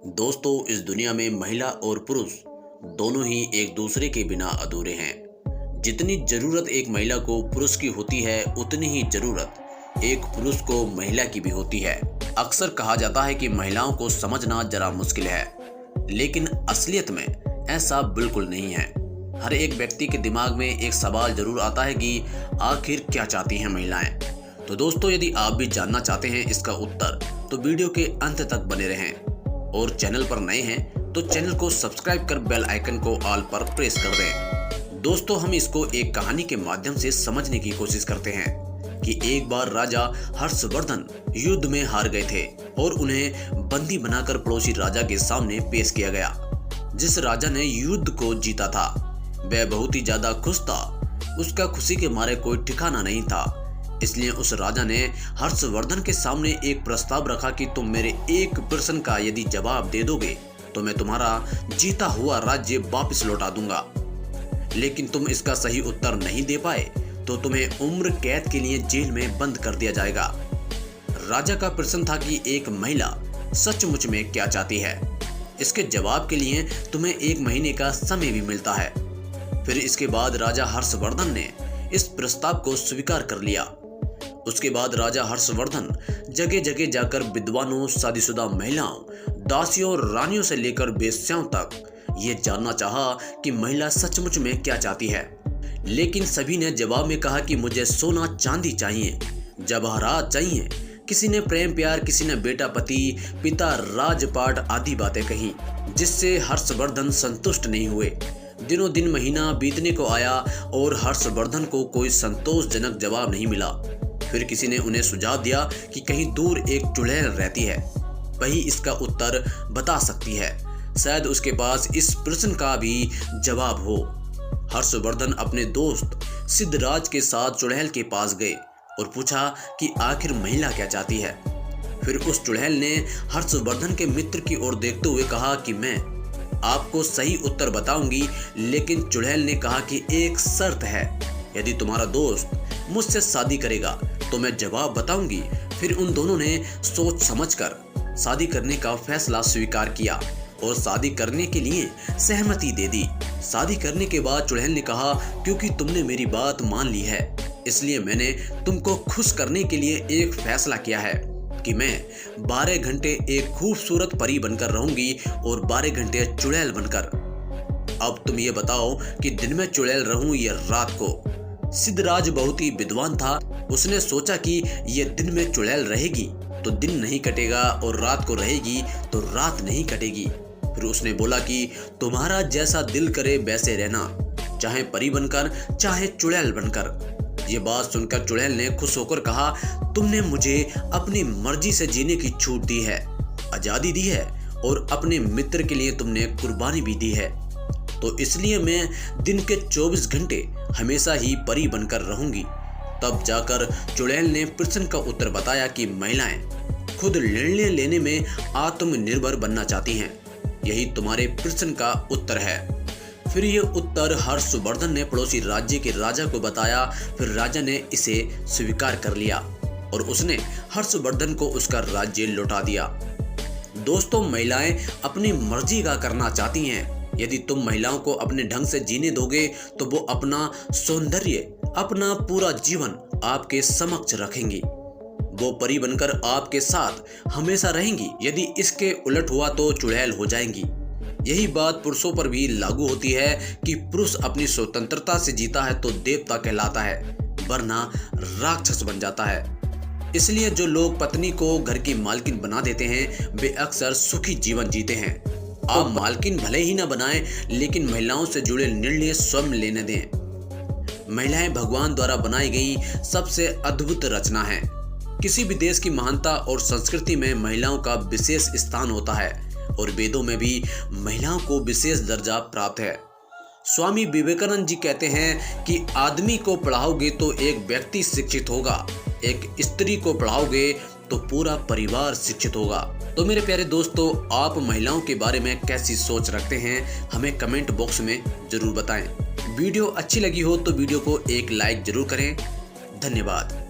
दोस्तों, इस दुनिया में महिला और पुरुष दोनों ही एक दूसरे के बिना अधूरे हैं। जितनी जरूरत एक महिला को पुरुष की होती है, उतनी ही जरूरत एक पुरुष को महिला की भी होती है। अक्सर कहा जाता है कि महिलाओं को समझना जरा मुश्किल है, लेकिन असलियत में ऐसा बिल्कुल नहीं है। हर एक व्यक्ति के दिमाग में एक सवाल जरूर आता है कि आखिर क्या चाहती हैं महिलाएं। तो दोस्तों, यदि आप भी जानना चाहते हैं इसका उत्तर, तो वीडियो के अंत तक बने रहें। और चैनल पर नए हैं तो चैनल को सब्सक्राइब कर बेल आइकन को ऑल पर प्रेस कर दें। दोस्तों, हम इसको एक कहानी के माध्यम से समझने की कोशिश करते हैं कि एक बार राजा हर्षवर्धन युद्ध में हार गए थे और उन्हें बंदी बनाकर पड़ोसी राजा के सामने पेश किया गया। जिस राजा ने युद्ध को जीता था वह बहुत ही ज्यादा खुश था। उसका खुशी के मारे कोई ठिकाना नहीं था। इसलिए उस राजा ने हर्षवर्धन के सामने एक प्रस्ताव रखा कि तुम मेरे एक प्रश्न का यदि जवाब दे दोगे तो मैं तुम्हारा जीता हुआ राज्य वापस लौटा दूंगा। लेकिन तुम इसका सही उत्तर नहीं दे पाए तो तुम्हें उम्र कैद के लिए जेल में बंद कर दिया जाएगा। राजा का प्रश्न था कि एक महिला सचमुच में क्या चाहती है। इसके जवाब के लिए तुम्हें 1 महीने का समय भी मिलता है। फिर इसके बाद राजा हर्षवर्धन ने इस प्रस्ताव को स्वीकार कर लिया। उसके बाद राजा हर्षवर्धन जगह जगह जाकर विद्वानों, शादीशुदा महिलाओं, दासियों और रानियों से लेकर वेश्याओं तक ये जानना चाहा कि महिला सचमुच में क्या चाहती है। लेकिन सभी ने जवाब में कहा कि मुझे सोना चांदी चाहिए, जवाहरात चाहिए। किसी ने प्रेम प्यार, किसी ने बेटा पति, पिता, राजपाट आदि बातें कही, जिससे हर्षवर्धन संतुष्ट नहीं हुए। दिनों दिन महीना बीतने को आया और हर्षवर्धन को कोई संतोषजनक जवाब नहीं मिला। फिर किसी ने उन्हें सुझाव दिया कि कहीं दूर एक चुड़ैल रहती है, वही इसका उत्तर बता सकती है। शायद उसके पास इस प्रश्न का भी जवाब हो। हर्षवर्धन अपने दोस्त सिद्धराज के साथ चुड़ैल के पास गए और पूछा कि आखिर महिला क्या चाहती है। फिर उस चुड़ैल ने हर्षवर्धन के मित्र की ओर देखते हुए कहा कि मैं आपको सही उत्तर बताऊंगी, लेकिन चुड़ैल ने कहा कि एक शर्त है, यदि तुम्हारा दोस्त मुझसे शादी करेगा तो मैं जवाब बताऊंगी। फिर उन दोनों ने सोच समझकर शादी करने का फैसला स्वीकार किया और शादी करने के लिए सहमति दे दी। शादी करने के बाद चुड़ैल ने कहा, क्योंकि तुमने मेरी बात मान ली है, इसलिए मैंने तुमको खुश करने के लिए एक फैसला किया है कि मैं 12 घंटे एक खूबसूरत परी बनकर रहूंगी और 12 घंटे चुड़ैल बनकर। अब तुम ये बताओ कि दिन में चुड़ैल रहूं या रात को। सिद्धराज बहुत ही विद्वान था। उसने सोचा कि ये दिन में चुड़ैल रहेगी तो दिन नहीं कटेगा और रात को रहेगी तो रात नहीं कटेगी। फिर उसने बोला कि तुम्हारा जैसा दिल करे वैसे रहना, चाहे परी बनकर चाहे चुड़ैल बनकर। ये बात सुनकर चुड़ैल ने खुश होकर कहा, तुमने मुझे अपनी मर्जी से जीने की छूट दी है, आजादी दी है और अपने मित्र के लिए तुमने कुर्बानी भी दी है, तो इसलिए मैं दिन के 24 घंटे हमेशा ही परी बनकर रहूंगी। तब जाकर चुड़ैल ने प्रश्न का उत्तर बताया कि महिलाएं खुद निर्णय लेने में आत्मनिर्भर बनना चाहती हैं। यही तुम्हारे प्रश्न का उत्तर है। फिर ये उत्तर हर्षवर्धन ने पड़ोसी राज्य के राजा को बताया। फिर राजा ने इसे स्वीकार कर लिया और उसने हर्षवर्धन को उसका राज्य लौटा दिया। दोस्तों, महिलाएं अपनी मर्जी का करना चाहती हैं। यदि तुम महिलाओं को अपने ढंग से जीने दोगे तो वो अपना सौंदर्य, अपना पूरा जीवन आपके समक्ष रखेंगी। वो परी बनकर आपके साथ हमेशा रहेंगी। यदि इसके उलट हुआ तो चुड़ैल हो जाएंगी। यही बात पुरुषों पर भी लागू होती है कि पुरुष अपनी स्वतंत्रता से जीता है तो देवता कहलाता है, वरना राक्षस बन जाता है। इसलिए जो लोग पत्नी को घर की मालकिन बना देते हैं वे अक्सर सुखी जीवन जीते हैं। आप मालकिन भले ही ना बनाएं, लेकिन महिलाओं से जुड़े निर्णय स्वयं लेने दें। महिलाएं भगवान द्वारा बनाई गई सबसे अद्भुत रचना है। किसी भी देश की महानता और संस्कृति में महिलाओं का विशेष स्थान होता है और वेदों में भी महिलाओं को विशेष दर्जा प्राप्त है। स्वामी विवेकानंद जी कहते हैं कि आदमी को पढ़ाओगे तो एक व्यक्ति शिक्षित होगा, एक स्त्री को पढ़ाओगे तो पूरा परिवार शिक्षित होगा। तो मेरे प्यारे दोस्तों, आप महिलाओं के बारे में कैसी सोच रखते हैं हमें कमेंट बॉक्स में जरूर बताएं। वीडियो अच्छी लगी हो तो वीडियो को एक लाइक जरूर करें। धन्यवाद।